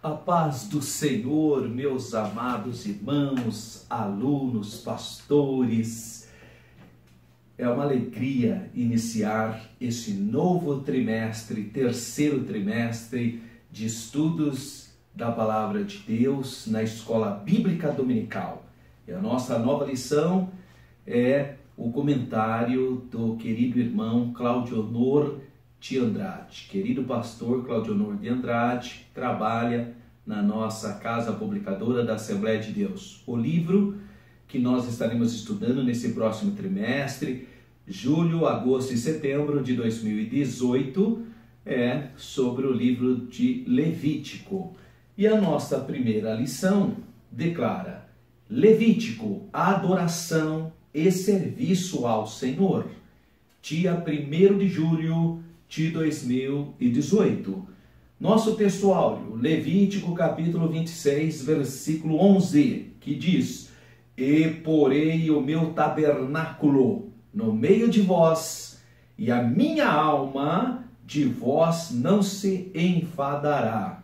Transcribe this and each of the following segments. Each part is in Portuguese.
A paz do Senhor, meus amados irmãos, alunos, pastores. É uma alegria iniciar esse novo trimestre, terceiro trimestre de estudos da Palavra de Deus na Escola Bíblica Dominical. E a nossa nova lição é o comentário do querido irmão Claudionor de Andrade. Querido pastor Claudionor de Andrade trabalha na nossa casa publicadora da Assembleia de Deus. O livro que nós estaremos estudando nesse próximo trimestre, julho, agosto e setembro de 2018, é sobre o livro de Levítico. E a nossa primeira lição declara: Levítico, adoração e serviço ao Senhor. Dia 1º de julho de 2018. Nosso texto áureo, Levítico capítulo 26, versículo 11, que diz: E porei o meu tabernáculo no meio de vós, e a minha alma de vós não se enfadará.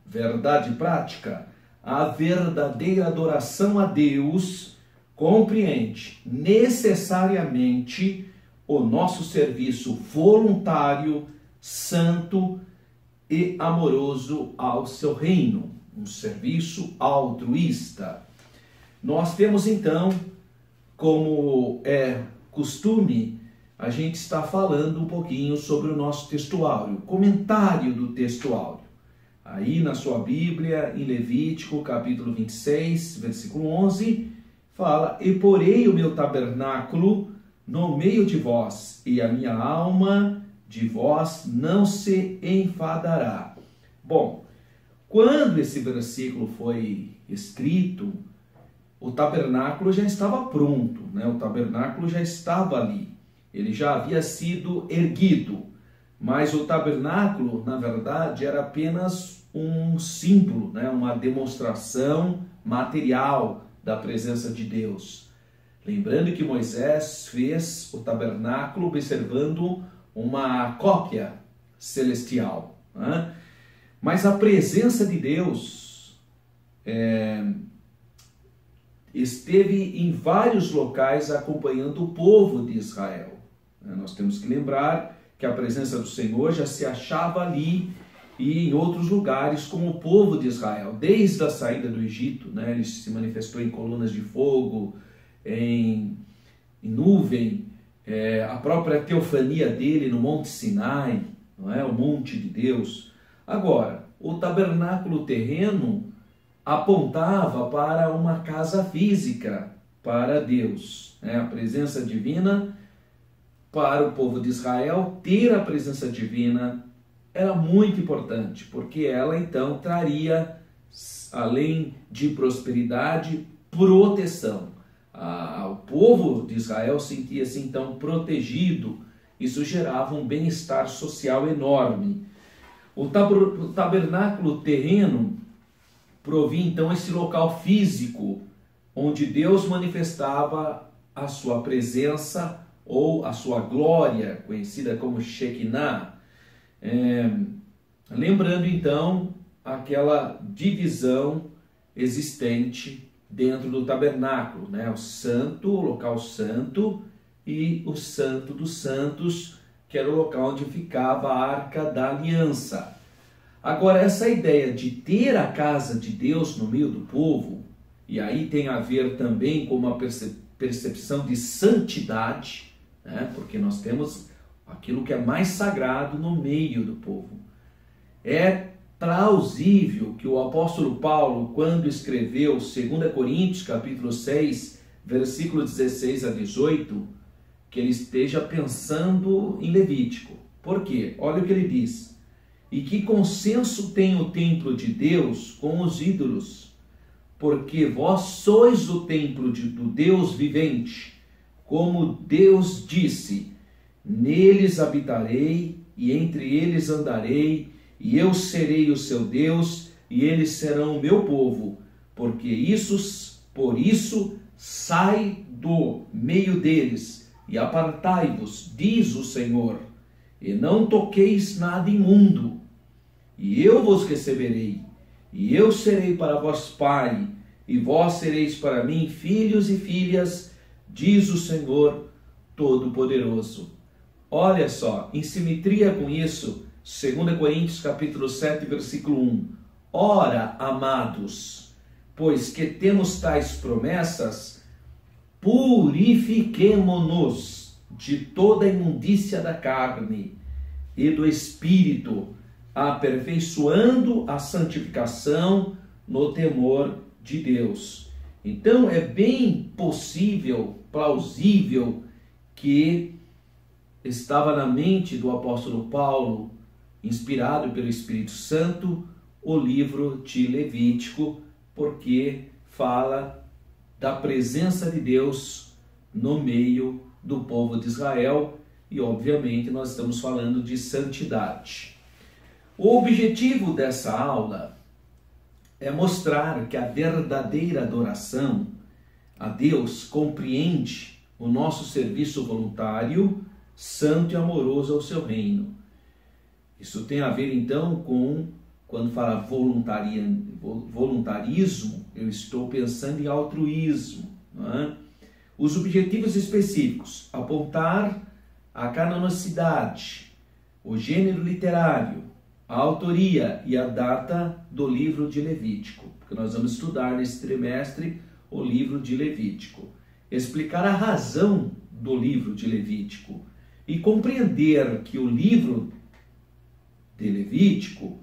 Verdade prática: a verdadeira adoração a Deus compreende necessariamente o nosso serviço voluntário, santo e amoroso ao seu reino, um serviço altruísta. Nós temos então, como é costume, a gente está falando um pouquinho sobre o nosso texto áureo, comentário do texto áureo. Aí na sua Bíblia, em Levítico capítulo 26, versículo 11, fala: E porei o meu tabernáculo no meio de vós, e a minha alma de vós não se enfadará. Bom, quando esse versículo foi escrito, o tabernáculo já estava pronto, né? O tabernáculo já estava ali, ele já havia sido erguido, mas o tabernáculo, na verdade, era apenas um símbolo, né? Uma demonstração material da presença de Deus. Lembrando que Moisés fez o tabernáculo observando uma cópia celestial, né? Mas a presença de Deus esteve em vários locais acompanhando o povo de Israel. Nós temos que lembrar que a presença do Senhor já se achava ali e em outros lugares com o povo de Israel, desde a saída do Egito, né? Ele se manifestou em colunas de fogo, em nuvem, a própria teofania dele no Monte Sinai, não é? O monte de Deus. Agora, o tabernáculo terreno apontava para uma casa física para Deus, né? A presença divina para o povo de Israel. Ter a presença divina era muito importante, porque ela então traria, além de prosperidade, proteção. O povo de Israel sentia-se então protegido. Isso gerava um bem-estar social enorme. O tabernáculo terreno provia então esse local físico onde Deus manifestava a sua presença ou a sua glória, conhecida como Shekinah. Lembrando então aquela divisão existente dentro do tabernáculo, né? O santo, o local santo, e o santo dos santos, que era o local onde ficava a arca da aliança. Agora, essa ideia de ter a casa de Deus no meio do povo, e aí tem a ver também com uma percepção de santidade, né? Porque nós temos aquilo que é mais sagrado no meio do povo. É plausível que o apóstolo Paulo, quando escreveu 2 Coríntios capítulo 6, versículo 16 a 18, que ele esteja pensando em Levítico. Por quê? Olha o que ele diz: E que consenso tem o templo de Deus com os ídolos? Porque vós sois o templo do Deus vivente, como Deus disse: Neles habitarei e entre eles andarei, e eu serei o seu Deus, e eles serão o meu povo, por isso sai do meio deles, e apartai-vos, diz o Senhor, e não toqueis nada imundo, e eu vos receberei, e eu serei para vós pai, e vós sereis para mim filhos e filhas, diz o Senhor Todo-Poderoso. Olha só, em simetria com isso, 2 Coríntios capítulo 7, versículo 1. Ora, amados, pois que temos tais promessas, purifiquemo-nos de toda a imundícia da carne e do espírito, aperfeiçoando a santificação no temor de Deus. Então é bem possível, plausível, que estava na mente do apóstolo Paulo, inspirado pelo Espírito Santo, o livro de Levítico, porque fala da presença de Deus no meio do povo de Israel e, obviamente, nós estamos falando de santidade. O objetivo dessa aula é mostrar que a verdadeira adoração a Deus compreende o nosso serviço voluntário, santo e amoroso ao seu reino. Isso tem a ver, então, com, quando fala voluntarismo, eu estou pensando em altruísmo, não é? Os objetivos específicos: apontar a canonicidade, o gênero literário, a autoria e a data do livro de Levítico, porque nós vamos estudar nesse trimestre o livro de Levítico. Explicar a razão do livro de Levítico e compreender que o livro de Levítico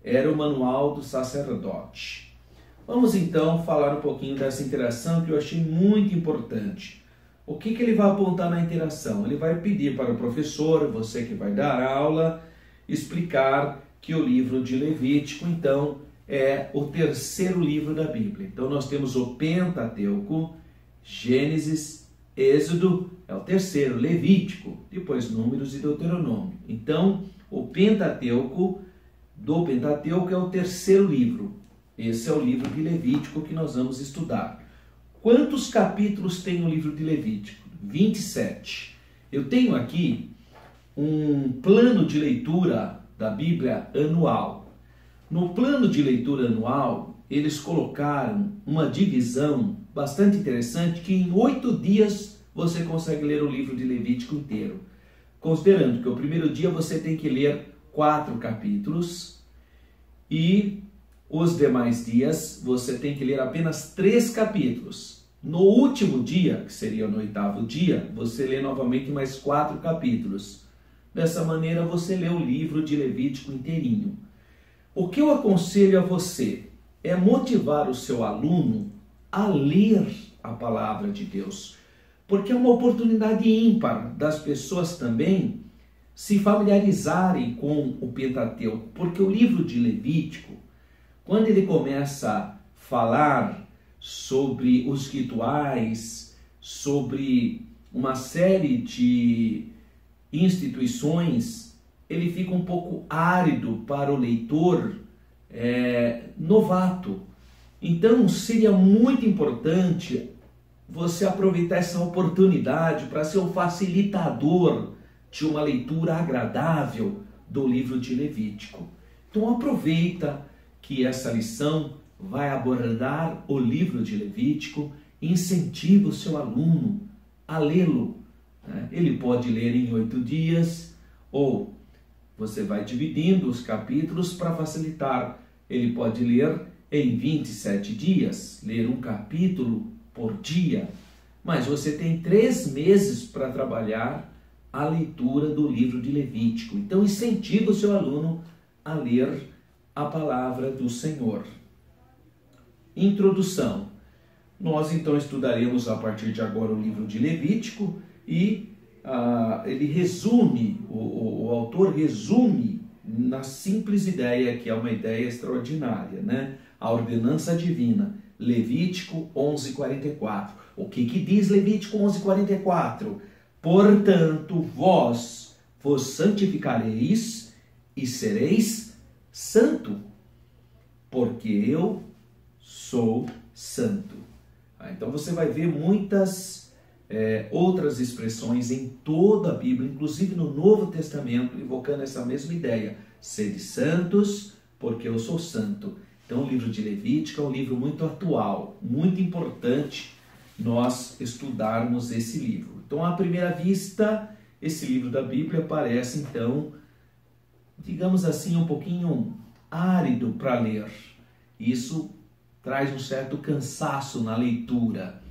era o manual do sacerdote. Vamos então falar um pouquinho dessa interação que eu achei muito importante. O que ele vai apontar na interação? Ele vai pedir para o professor, você que vai dar aula, explicar que o livro de Levítico, então, é o terceiro livro da Bíblia. Então nós temos o Pentateuco, Gênesis, Êxodo, é o terceiro, Levítico, depois Números e Deuteronômio. Então, o Pentateuco, do Pentateuco é o terceiro livro. Esse é o livro de Levítico que nós vamos estudar. Quantos capítulos tem o livro de Levítico? 27. Eu tenho aqui um plano de leitura da Bíblia anual. No plano de leitura anual, eles colocaram uma divisão bastante interessante que em 8 dias você consegue ler o livro de Levítico inteiro. Considerando que o primeiro dia você tem que ler 4 capítulos e os demais dias você tem que ler apenas 3 capítulos. No último dia, que seria no 8º dia, você lê novamente mais 4 capítulos. Dessa maneira você lê o livro de Levítico inteirinho. O que eu aconselho a você é motivar o seu aluno a ler a palavra de Deus, porque é uma oportunidade ímpar das pessoas também se familiarizarem com o Pentateuco, porque o livro de Levítico, quando ele começa a falar sobre os rituais, sobre uma série de instituições, ele fica um pouco árido para o leitor novato. Então seria muito importante você aproveitar essa oportunidade para ser um facilitador de uma leitura agradável do livro de Levítico. Então aproveita que essa lição vai abordar o livro de Levítico, incentiva o seu aluno a lê-lo. Ele pode ler em 8 dias, ou você vai dividindo os capítulos para facilitar. Ele pode ler em 27 dias, ler um capítulo por dia, mas você tem 3 meses para trabalhar a leitura do livro de Levítico. Então incentiva o seu aluno a ler a palavra do Senhor. Introdução. Nós então estudaremos a partir de agora o livro de Levítico e ele resume, o autor resume na simples ideia, que é uma ideia extraordinária, né? A ordenança divina, Levítico 11:44. O que diz Levítico 11:44? Portanto, vós vos santificareis e sereis santo, porque eu sou santo. Então você vai ver muitas outras expressões em toda a Bíblia, inclusive no Novo Testamento, invocando essa mesma ideia. Sede santos, porque eu sou santo. Então, o livro de Levítico é um livro muito atual, muito importante nós estudarmos esse livro. Então, à primeira vista, esse livro da Bíblia parece, então, digamos assim, um pouquinho árido para ler. Isso traz um certo cansaço na leitura,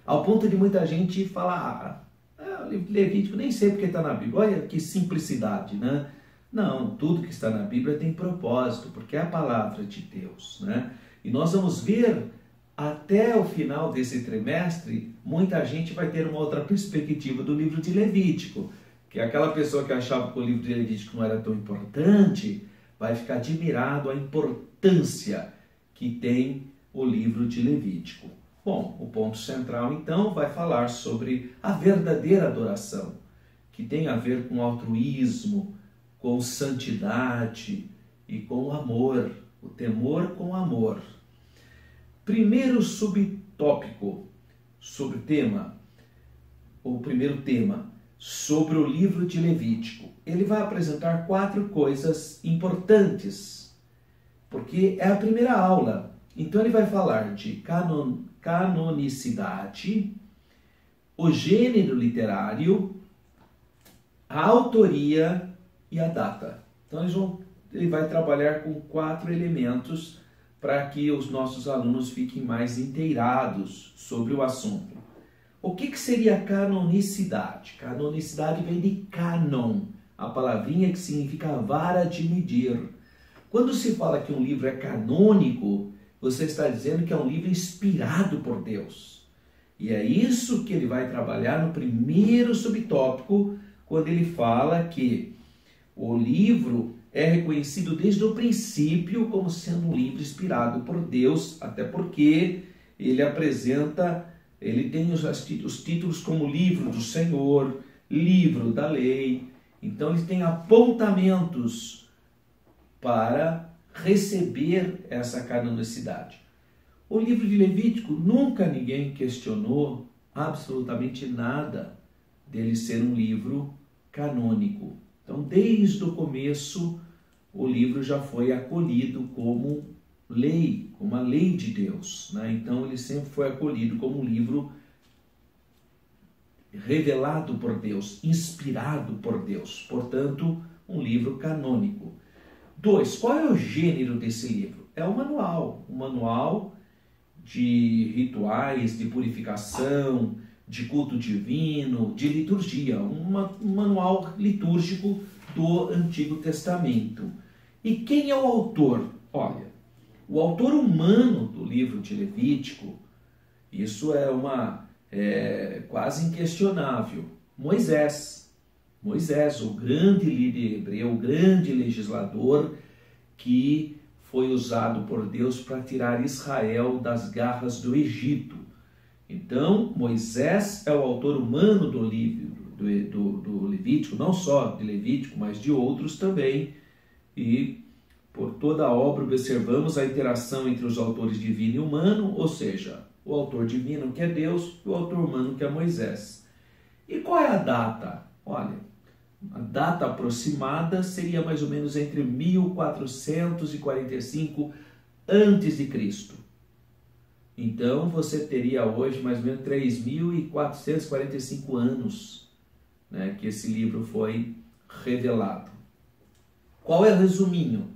ao ponto de muita gente falar, o livro de Levítico nem sei porque está na Bíblia. Olha que simplicidade, né? Não, tudo que está na Bíblia tem propósito, porque é a palavra de Deus, né? E nós vamos ver, até o final desse trimestre, muita gente vai ter uma outra perspectiva do livro de Levítico, que aquela pessoa que achava que o livro de Levítico não era tão importante, vai ficar admirado a importância que tem o livro de Levítico. Bom, o ponto central, então, vai falar sobre a verdadeira adoração, que tem a ver com altruísmo, com santidade e com amor, o temor com amor. Primeiro subtópico sobre o primeiro tema, sobre o livro de Levítico. Ele vai apresentar 4 coisas importantes, porque é a primeira aula. Então ele vai falar de canonicidade, o gênero literário, a autoria e a data. Então ele vai trabalhar com 4 elementos para que os nossos alunos fiquem mais inteirados sobre o assunto. O que seria canonicidade? Canonicidade vem de canon, a palavrinha que significa vara de medir. Quando se fala que um livro é canônico, você está dizendo que é um livro inspirado por Deus. E é isso que ele vai trabalhar no primeiro subtópico, quando ele fala que o livro é reconhecido desde o princípio como sendo um livro inspirado por Deus, até porque ele tem os títulos como livro do Senhor, livro da lei. Então ele tem apontamentos para receber essa canonicidade. O livro de Levítico, nunca ninguém questionou absolutamente nada dele ser um livro canônico. Então, desde o começo, o livro já foi acolhido como lei, como a lei de Deus, né? Então, ele sempre foi acolhido como um livro revelado por Deus, inspirado por Deus. Portanto, um livro canônico. 2. Qual é o gênero desse livro? É um manual de rituais, de purificação, de culto divino, de liturgia, um manual litúrgico do Antigo Testamento. E quem é o autor? Olha, o autor humano do livro de Levítico, isso é quase inquestionável, Moisés, o grande líder hebreu, o grande legislador que foi usado por Deus para tirar Israel das garras do Egito. Então, Moisés é o autor humano do livro do Levítico, não só de Levítico, mas de outros também. E por toda a obra observamos a interação entre os autores divino e humano, ou seja, o autor divino que é Deus e o autor humano que é Moisés. E qual é a data? Olha, a data aproximada seria mais ou menos entre 1445 a.C. Então você teria hoje mais ou menos 3.445 anos, né, que esse livro foi revelado. Qual é o resuminho?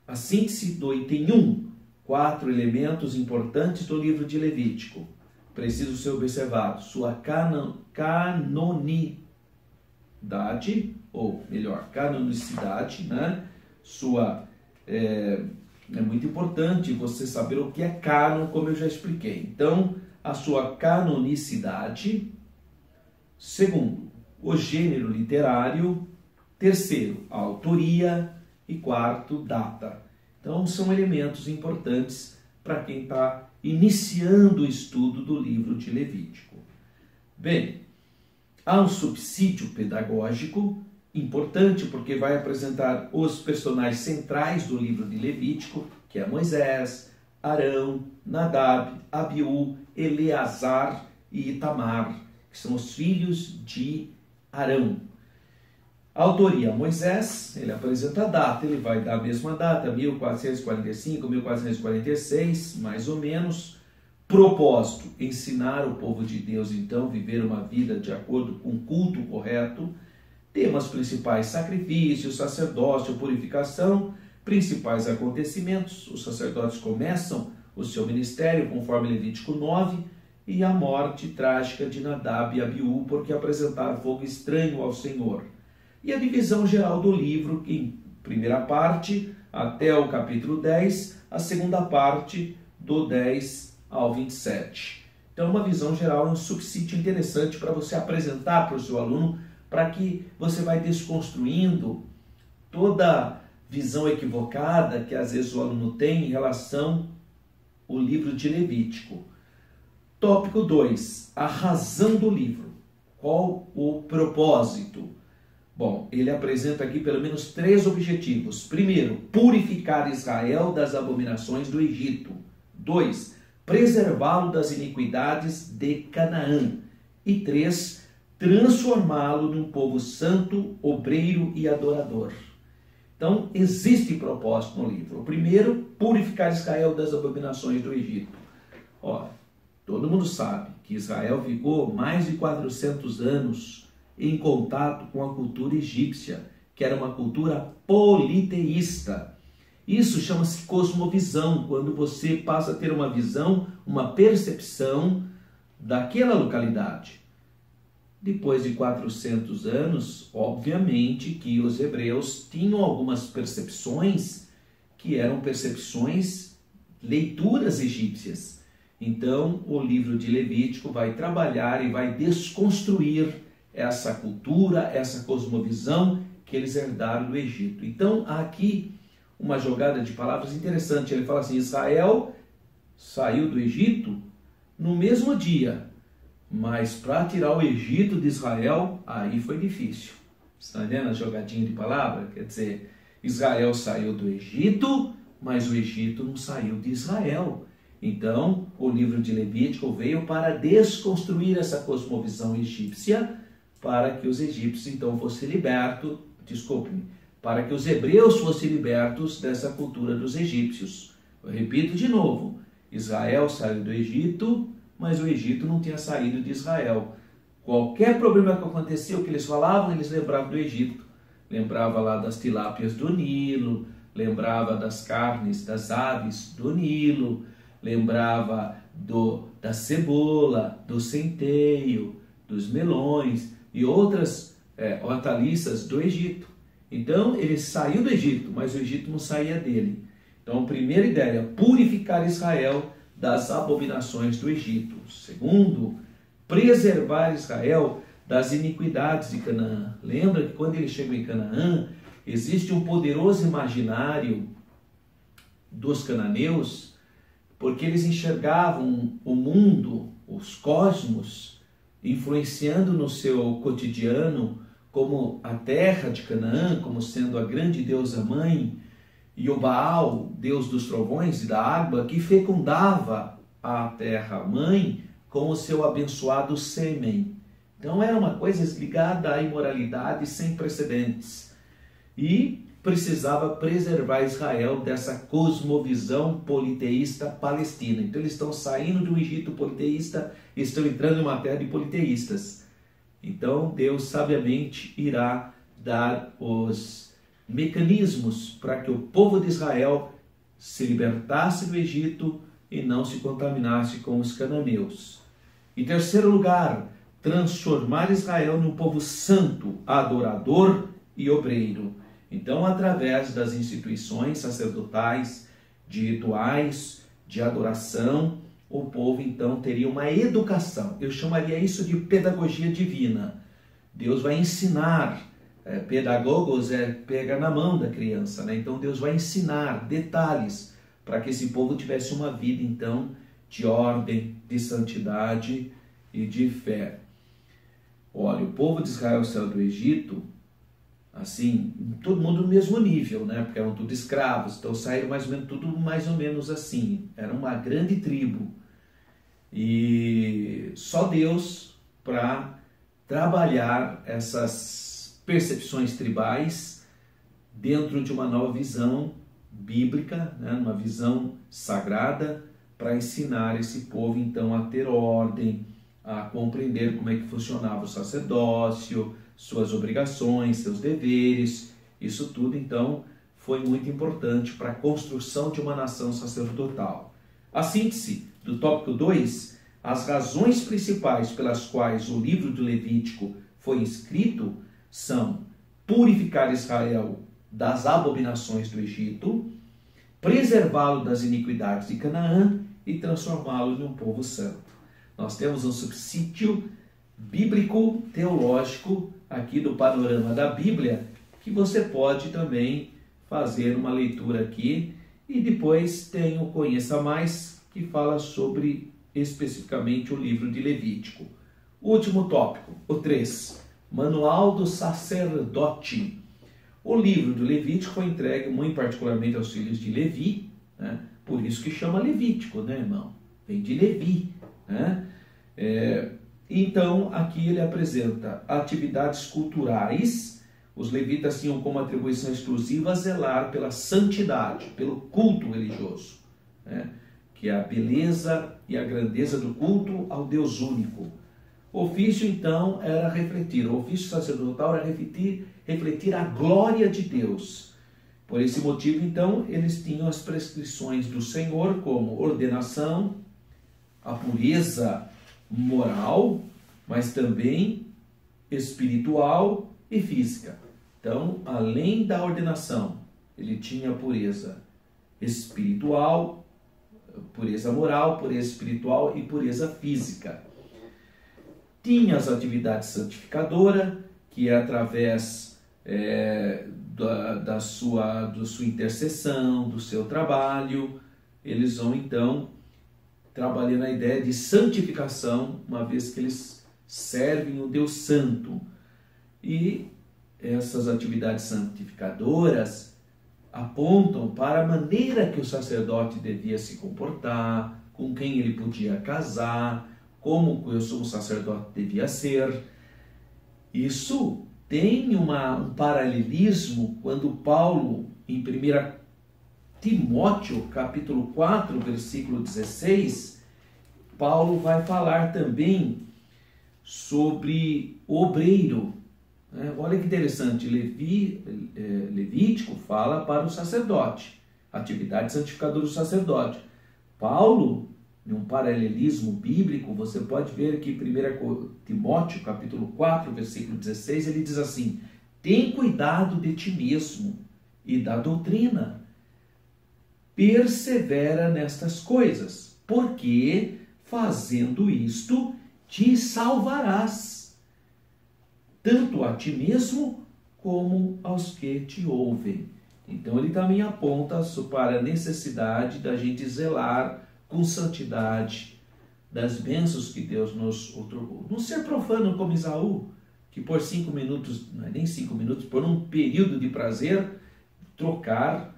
A síntese do item 1, 4 elementos importantes do livro de Levítico. Precisam ser observados. Sua canonicidade, ou melhor, canonicidade, né? É muito importante você saber o que é cânon, como eu já expliquei. Então, a sua canonicidade. Segundo, o gênero literário. Terceiro, a autoria. E quarto, data. Então, são elementos importantes para quem está iniciando o estudo do livro de Levítico. Bem, há um subsídio pedagógico importante, porque vai apresentar os personagens centrais do livro de Levítico, que é Moisés, Arão, Nadab, Abiú, Eleazar e Itamar, que são os filhos de Arão. Autoria: Moisés. Ele apresenta a data, ele vai dar a mesma data, 1445, 1446, mais ou menos. Propósito: ensinar o povo de Deus, então, viver uma vida de acordo com o culto correto. Temas principais: sacrifício, sacerdócio, purificação, principais acontecimentos. Os sacerdotes começam o seu ministério, conforme Levítico 9, e a morte trágica de Nadab e Abiú, porque apresentaram fogo estranho ao Senhor. E a divisão geral do livro, em primeira parte até o capítulo 10, a segunda parte do 10 ao 27. Então, uma visão geral é um subsídio interessante para você apresentar para o seu aluno, para que você vai desconstruindo toda visão equivocada que às vezes o aluno tem em relação ao livro de Levítico. Tópico 2, a razão do livro. Qual o propósito? Bom, ele apresenta aqui pelo menos 3 objetivos. Primeiro, purificar Israel das abominações do Egito. 2, preservá-lo das iniquidades de Canaã. E 3, transformá-lo num povo santo, obreiro e adorador. Então, existe propósito no livro. O primeiro, purificar Israel das abominações do Egito. Todo mundo sabe que Israel ficou mais de 400 anos em contato com a cultura egípcia, que era uma cultura politeísta. Isso chama-se cosmovisão, quando você passa a ter uma visão, uma percepção daquela localidade. Depois de 400 anos, obviamente que os hebreus tinham algumas percepções que eram percepções, leituras egípcias. Então, o livro de Levítico vai trabalhar e vai desconstruir essa cultura, essa cosmovisão que eles herdaram do Egito. Então, há aqui uma jogada de palavras interessante. Ele fala assim: Israel saiu do Egito no mesmo dia, mas para tirar o Egito de Israel, aí foi difícil. Você está vendo a jogadinha de palavra? Quer dizer, Israel saiu do Egito, mas o Egito não saiu de Israel. Então, o livro de Levítico veio para desconstruir essa cosmovisão egípcia, para que os egípcios então fossem libertos, para que os hebreus fossem libertos dessa cultura dos egípcios. Eu repito de novo, Israel saiu do Egito, mas o Egito não tinha saído de Israel. Qualquer problema que acontecia, o que eles falavam, eles lembravam do Egito. Lembrava lá das tilápias do Nilo, lembrava das carnes das aves do Nilo, lembrava da cebola, do centeio, dos melões e outras hortaliças do Egito. Então, ele saiu do Egito, mas o Egito não saía dele. Então, a primeira ideia, purificar Israel das abominações do Egito. Segundo, preservar Israel das iniquidades de Canaã. Lembra que quando ele chegou em Canaã, existe um poderoso imaginário dos cananeus, porque eles enxergavam o mundo, os cosmos, influenciando no seu cotidiano, como a terra de Canaã, como sendo a grande deusa mãe, e o Baal, deus dos trovões e da água, que fecundava a terra mãe com o seu abençoado sêmen. Então era uma coisa ligada à imoralidade sem precedentes. E precisava preservar Israel dessa cosmovisão politeísta palestina. Então eles estão saindo do Egito politeísta e estão entrando em uma terra de politeístas. Então Deus sabiamente irá dar os mecanismos para que o povo de Israel se libertasse do Egito e não se contaminasse com os cananeus. Em terceiro lugar, transformar Israel num povo santo, adorador e obreiro. Então, através das instituições sacerdotais, de rituais, de adoração, o povo então teria uma educação. Eu chamaria isso de pedagogia divina. Deus vai ensinar, pedagogos pega na mão da criança, né? Então Deus vai ensinar detalhes para que esse povo tivesse uma vida então de ordem, de santidade e de fé. Olha, o povo de Israel saiu do Egito, assim, todo mundo no mesmo nível, né? Porque eram tudo escravos, então saíram tudo mais ou menos assim. Era uma grande tribo. E só Deus para trabalhar essas percepções tribais dentro de uma nova visão bíblica, né, uma visão sagrada, para ensinar esse povo então a ter ordem, a compreender como é que funcionava o sacerdócio, suas obrigações, seus deveres. Isso tudo então foi muito importante para a construção de uma nação sacerdotal. A síntese do tópico 2, as razões principais pelas quais o livro do Levítico foi escrito são purificar Israel das abominações do Egito, preservá-lo das iniquidades de Canaã e transformá-lo em um povo santo. Nós temos um subsídio bíblico, teológico, aqui do panorama da Bíblia, que você pode também fazer uma leitura aqui, e depois tem o Conheça Mais, que fala sobre especificamente o livro de Levítico. Último tópico, o 3, Manual do Sacerdote. O livro do Levítico foi entregue muito particularmente aos filhos de Levi, né? Por isso que chama Levítico, né, irmão? Vem de Levi, né? Então, aqui ele apresenta atividades culturais. Os levitas tinham como atribuição exclusiva zelar pela santidade, pelo culto religioso, né? Que é a beleza e a grandeza do culto ao Deus único. O ofício, então, era refletir, o ofício sacerdotal era refletir a glória de Deus. Por esse motivo, então, eles tinham as prescrições do Senhor como ordenação, a pureza moral, mas também espiritual e física. Então, além da ordenação, ele tinha a pureza espiritual, pureza moral, pureza espiritual e pureza física. Tinha as atividades santificadoras, que é através da sua intercessão, do seu trabalho. Eles vão então trabalhar na ideia de santificação, uma vez que eles servem o Deus Santo. E essas atividades santificadoras apontam para a maneira que o sacerdote devia se comportar, com quem ele podia casar, como o sumo sacerdote devia ser. Isso tem um paralelismo quando Paulo, em 1 Timóteo, capítulo 4, versículo 16, Paulo vai falar também sobre o obreiro. Olha que interessante, Levítico fala para o sacerdote, atividade santificadora do sacerdote. Paulo, em um paralelismo bíblico, você pode ver que em 1 Timóteo, capítulo 4, versículo 16, ele diz assim: tem cuidado de ti mesmo e da doutrina, persevera nestas coisas, porque fazendo isto te salvarás, tanto a ti mesmo como aos que te ouvem. Então ele também aponta para a necessidade da gente zelar com santidade das bênçãos que Deus nos outorgou. Não ser profano como Esaú, que por 5 minutos, não é nem 5 minutos, por um período de prazer, trocar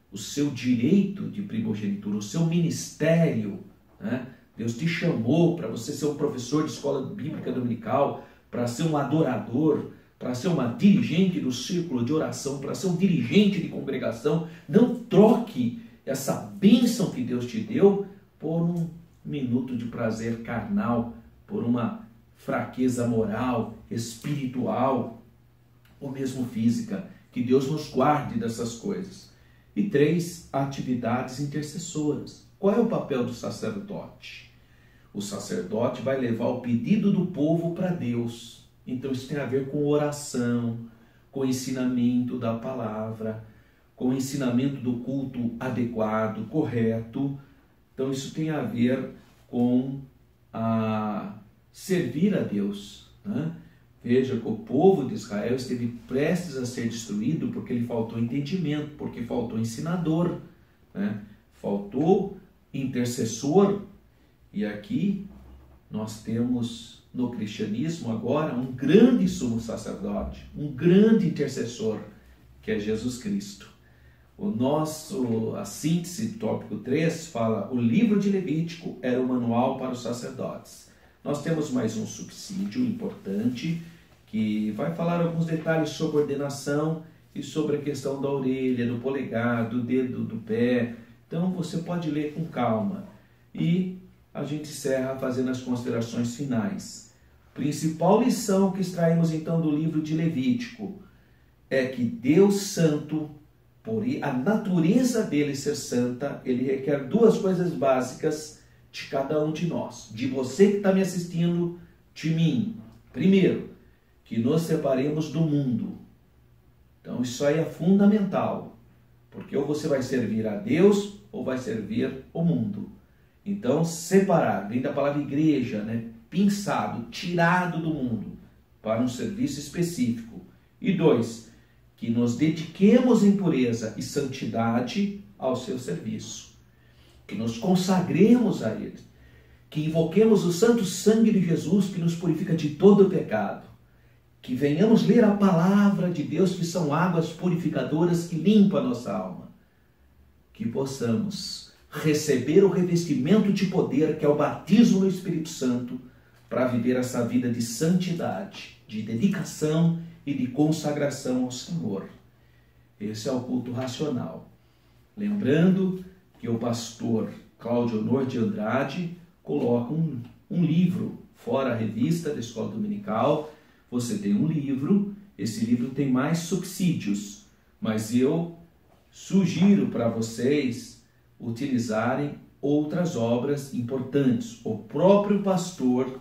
o seu direito de primogenitura, o seu ministério, né? Deus te chamou para você ser um professor de escola bíblica dominical, para ser um adorador, para ser uma dirigente do círculo de oração, para ser um dirigente de congregação. Não troque essa bênção que Deus te deu por um minuto de prazer carnal, por uma fraqueza moral, espiritual ou mesmo física. Que Deus nos guarde dessas coisas. E 3, atividades intercessoras. Qual é o papel do sacerdote? O sacerdote vai levar o pedido do povo para Deus. Então isso tem a ver com oração, com ensinamento da palavra, com o ensinamento do culto adequado, correto. Então isso tem a ver com servir a Deus, né? Veja que o povo de Israel esteve prestes a ser destruído porque lhe faltou entendimento, porque faltou ensinador, né? Faltou intercessor. E aqui nós temos no cristianismo agora um grande sumo sacerdote, um grande intercessor, que é Jesus Cristo. A síntese do tópico 3 fala: o livro de Levítico era o manual para os sacerdotes. Nós temos mais um subsídio importante, que vai falar alguns detalhes sobre ordenação e sobre a questão da orelha, do polegar, do dedo do pé. Então você pode ler com calma. E a gente encerra fazendo as considerações finais. Principal lição que extraímos então do livro de Levítico é que Deus santo, por a natureza dele ser santa, ele requer duas coisas básicas de cada um de nós, de você que está me assistindo, de mim. Primeiro, que nos separemos do mundo. Então isso aí é fundamental, porque ou você vai servir a Deus ou vai servir o mundo. Então separar, vem da palavra igreja, né? Pinçado, tirado do mundo para um serviço específico. E dois, que nos dediquemos em pureza e santidade ao seu serviço, que nos consagremos a Ele, que invoquemos o santo sangue de Jesus que nos purifica de todo o pecado, que venhamos ler a palavra de Deus, que são águas purificadoras que limpam a nossa alma, que possamos receber o revestimento de poder, que é o batismo no Espírito Santo, para viver essa vida de santidade, de dedicação e de consagração ao Senhor. Esse é o culto racional. Lembrando que o pastor Cláudio Honor de Andrade coloca um livro, fora a revista da Escola Dominical. Você tem um livro, esse livro tem mais subsídios, mas eu sugiro para vocês utilizarem outras obras importantes. O próprio pastor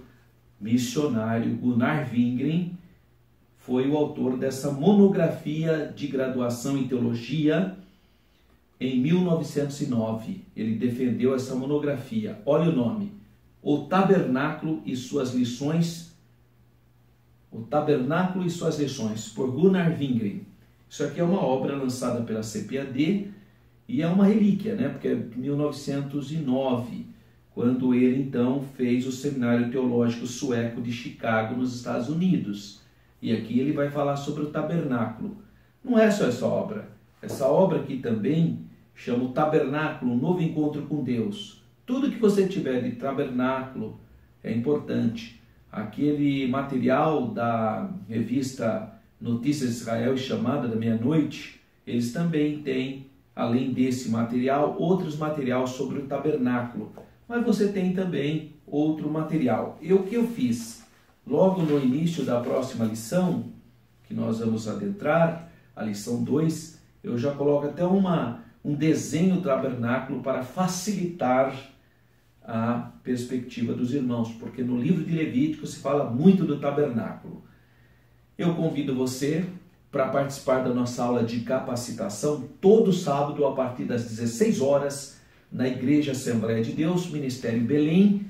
missionário Gunnar Wingren foi o autor dessa monografia de graduação em teologia em 1909. Ele defendeu essa monografia. Olha o nome: O Tabernáculo e Suas Lições. O Tabernáculo e Suas Lições, por Gunnar Wingren. Isso aqui é uma obra lançada pela CPAD e é uma relíquia, né? Porque é 1909, quando ele então fez o Seminário Teológico Sueco de Chicago, nos Estados Unidos. E aqui ele vai falar sobre o tabernáculo. Não é só essa obra. Essa obra aqui também chama o Tabernáculo, um novo encontro com Deus. Tudo que você tiver de tabernáculo é importante. Aquele material da revista Notícias de Israel e Chamada da Meia-Noite, eles também têm, além desse material, outros materiais sobre o tabernáculo. Mas você tem também outro material. E o que eu fiz? Logo no início da próxima lição, que nós vamos adentrar, a lição 2, eu já coloco até um desenho do tabernáculo para facilitar a perspectiva dos irmãos, porque no livro de Levítico se fala muito do tabernáculo. Eu convido você para participar da nossa aula de capacitação todo sábado a partir das 16 horas na Igreja Assembleia de Deus, Ministério Belém,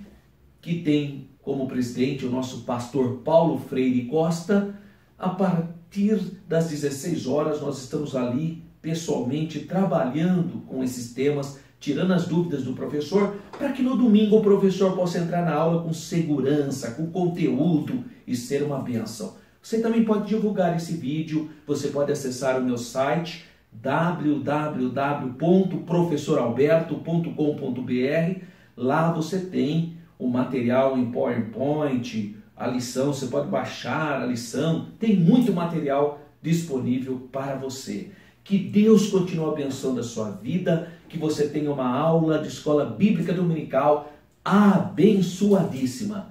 que tem como presidente o nosso pastor Paulo Freire Costa. A partir das 16 horas nós estamos ali pessoalmente trabalhando com esses temas, tirando as dúvidas do professor, para que no domingo o professor possa entrar na aula com segurança, com conteúdo e ser uma bênção. Você também pode divulgar esse vídeo, você pode acessar o meu site www.professoralberto.com.br. Lá você tem o material em PowerPoint, a lição, você pode baixar a lição, tem muito material disponível para você. Que Deus continue abençoando a sua vida, que você tenha uma aula de escola bíblica dominical abençoadíssima.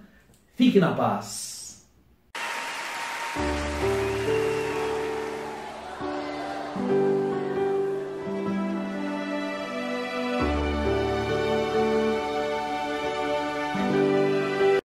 Fique na paz.